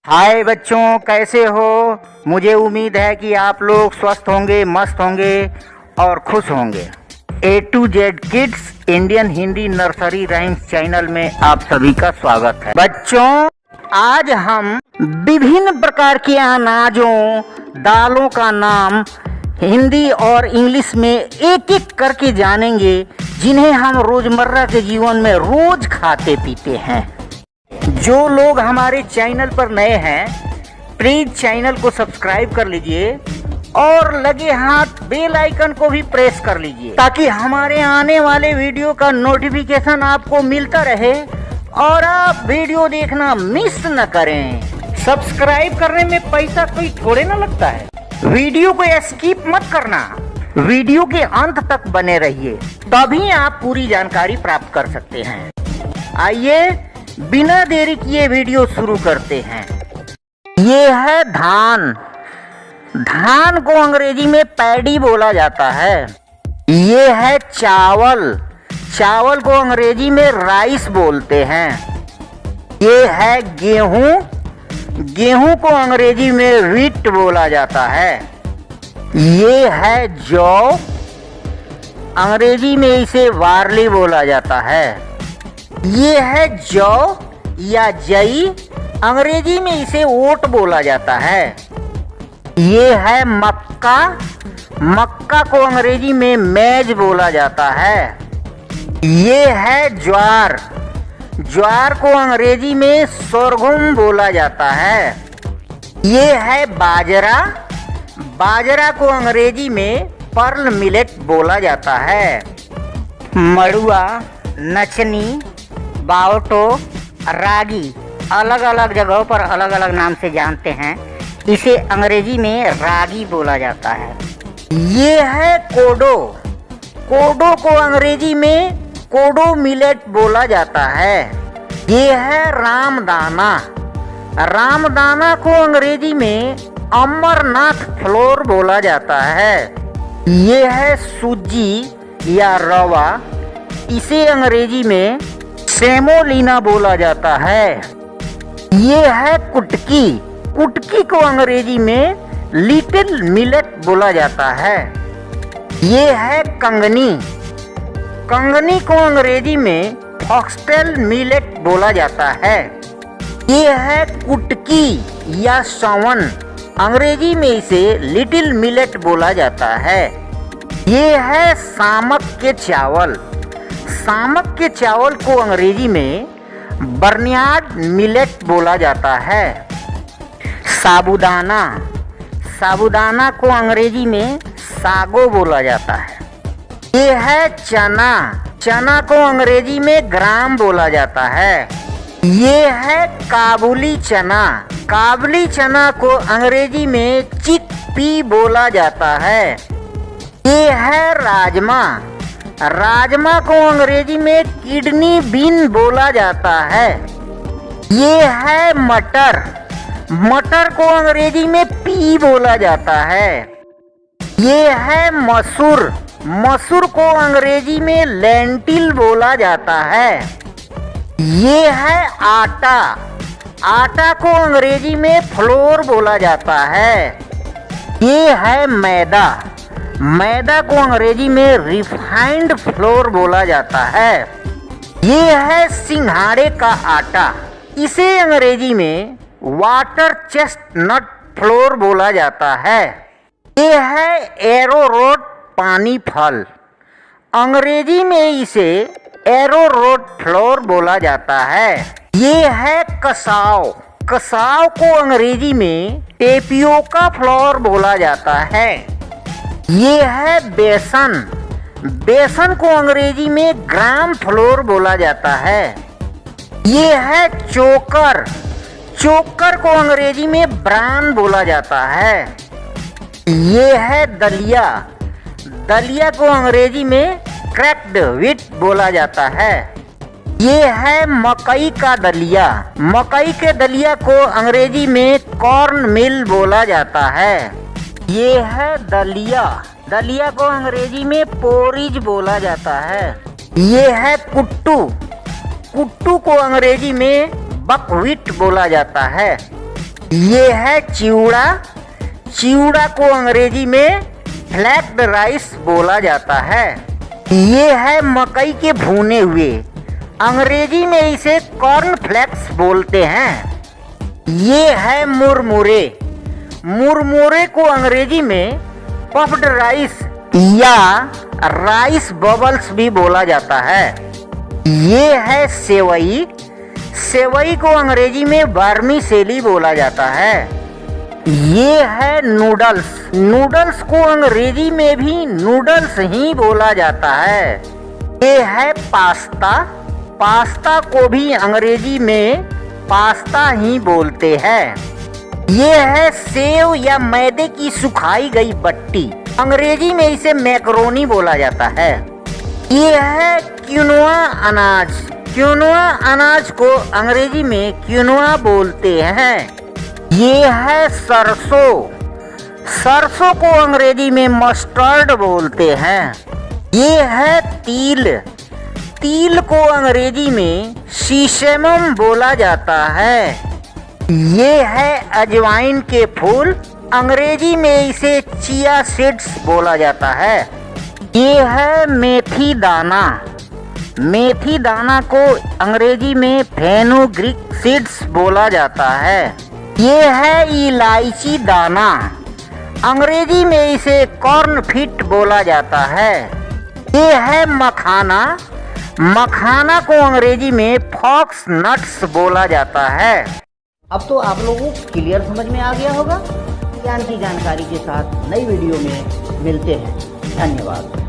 हाय बच्चों, कैसे हो? मुझे उम्मीद है कि आप लोग स्वस्थ होंगे, मस्त होंगे और खुश होंगे। A to Z kids Indian Hindi nursery rhymes channel में आप सभी का स्वागत है। बच्चों, आज हम विभिन्न प्रकार के अनाजों, दालों का नाम हिंदी और इंग्लिश में एक एक करके जानेंगे, जिन्हें हम रोजमर्रा के जीवन में रोज खाते पीते हैं। जो लोग हमारे चैनल पर नए हैं, प्लीज चैनल को सब्सक्राइब कर लीजिए और लगे हाथ बेल आइकन को भी प्रेस कर लीजिए, ताकि हमारे आने वाले वीडियो का नोटिफिकेशन आपको मिलता रहे और आप वीडियो देखना मिस न करें। सब्सक्राइब करने में पैसा कोई थोड़े ना लगता है। वीडियो को स्किप मत करना, वीडियो के अंत तक बने रहिए, तभी आप पूरी जानकारी प्राप्त कर सकते हैं। आइए बिना देरी किए वीडियो शुरू करते हैं। ये है धान। धान को अंग्रेजी में पैडी बोला जाता है। ये है चावल। चावल को अंग्रेजी में राइस बोलते हैं। ये है गेहूं। गेहूं को अंग्रेजी में व्हीट बोला जाता है। ये है जौ। अंग्रेजी में इसे बार्ली बोला जाता है। ये है जौ या जई। अंग्रेजी में इसे ओट बोला जाता है। ये है मक्का। मक्का को अंग्रेजी में मैज बोला जाता है। ये है ज्वार। ज्वार को अंग्रेजी में सोरगुम बोला जाता है। ये है बाजरा। बाजरा को अंग्रेजी में पर्ल मिलेट बोला जाता है। मड़ुआ, नचनी, बावटो, रागी अलग अलग जगहों पर अलग अलग नाम से जानते हैं। इसे अंग्रेजी में रागी बोला जाता है। ये है कोडो। कोडो को अंग्रेजी में कोडो मिलेट बोला जाता है। ये है रामदाना। रामदाना को अंग्रेजी में अमरनाथ फ्लोर बोला जाता है। ये है सूजी या रवा। इसे अंग्रेजी में सेमोलिना बोला जाता है। ये है कुटकी। कुटकी को अंग्रेजी में लिटिल मिलेट बोला जाता है। ये है कंगनी। कंगनी को अंग्रेजी में फॉक्सटेल मिलेट बोला जाता है। ये है कुटकी या सवन। अंग्रेजी में इसे लिटिल मिलेट बोला जाता है। ये है सामक के चावल। सामक के चावल को अंग्रेजी में बर्नियार्ड मिलेट बोला जाता है। साबूदाना। साबूदाना को अंग्रेजी में सागो बोला जाता है। ये है चना। चना को अंग्रेजी में ग्राम बोला जाता है। ये है काबुली चना। काबुली चना को अंग्रेजी में चिकपी बोला जाता है। ये है राजमा। राजमा को अंग्रेजी में किडनी बीन बोला जाता है। ये है मटर। मटर को अंग्रेजी में पी बोला जाता है। ये है मसूर। मसूर को अंग्रेजी में लेंटिल बोला जाता है। ये है आटा। आटा को अंग्रेजी में फ्लोर बोला जाता है। ये है मैदा। मैदा को अंग्रेजी में रिफाइंड फ्लोर बोला जाता है। ये है सिंघाड़े का आटा। इसे अंग्रेजी में वाटर चेस्टनट फ्लोर बोला जाता है। ये है एरोरूट पानी फल। अंग्रेजी में इसे एरोरूट फ्लोर बोला जाता है। ये है कसाव। कसाव को अंग्रेजी में टेपियोका फ्लोर बोला जाता है। ये है बेसन। बेसन को अंग्रेजी में ग्राम फ्लोर बोला जाता है। ये है चोकर। चोकर को अंग्रेजी में ब्रान बोला जाता है। ये है दलिया। दलिया को अंग्रेजी में क्रैक्ड व्हीट बोला जाता है। ये है मकई का दलिया। मकई के दलिया को अंग्रेजी में कॉर्न मिल बोला जाता है। ये है दलिया। दलिया को अंग्रेजी में पोरिज बोला जाता है। ये है कुट्टू। कुट्टू को अंग्रेजी में बकव्हीट बोला जाता है। ये है चिवड़ा। चिवड़ा को अंग्रेजी में फ्लैक्ड राइस बोला जाता है। ये है मकई के भुने हुए, अंग्रेजी में इसे कॉर्न फ्लेक्स बोलते हैं। ये है मुरमुरे। मुरमुरे को अंग्रेजी में पफ्ड राइस या राइस बबल्स भी बोला जाता है। ये है सेवई। सेवई को अंग्रेजी में वर्मीसेली बोला जाता है। ये है नूडल्स। नूडल्स को अंग्रेजी में भी नूडल्स ही बोला जाता है। ये है पास्ता। पास्ता को भी अंग्रेजी में पास्ता ही बोलते हैं। ये है सेव या मैदे की सुखाई गई बट्टी, अंग्रेजी में इसे मैक्रोनी बोला जाता है। ये है क्विनोआ अनाज। क्विनोआ अनाज को अंग्रेजी में क्विनोआ बोलते हैं। ये है सरसों। सरसों को अंग्रेजी में मस्टर्ड बोलते हैं। ये है तिल। तिल को अंग्रेजी में सीसेमम बोला जाता है। ये है अजवाइन के फूल, अंग्रेजी में इसे चिया सीड्स बोला जाता है। ये है मेथी दाना। मेथी दाना को अंग्रेजी में फेनुग्रीक सीड्स बोला जाता है। ये है इलायची दाना, अंग्रेजी में इसे कॉर्नफिट बोला जाता है। ये है मखाना। मखाना को अंग्रेजी में फॉक्स नट्स बोला जाता है। अब तो आप लोगों को क्लियर समझ में आ गया होगा। ज्ञान की जानकारी के साथ नई वीडियो में मिलते हैं। धन्यवाद।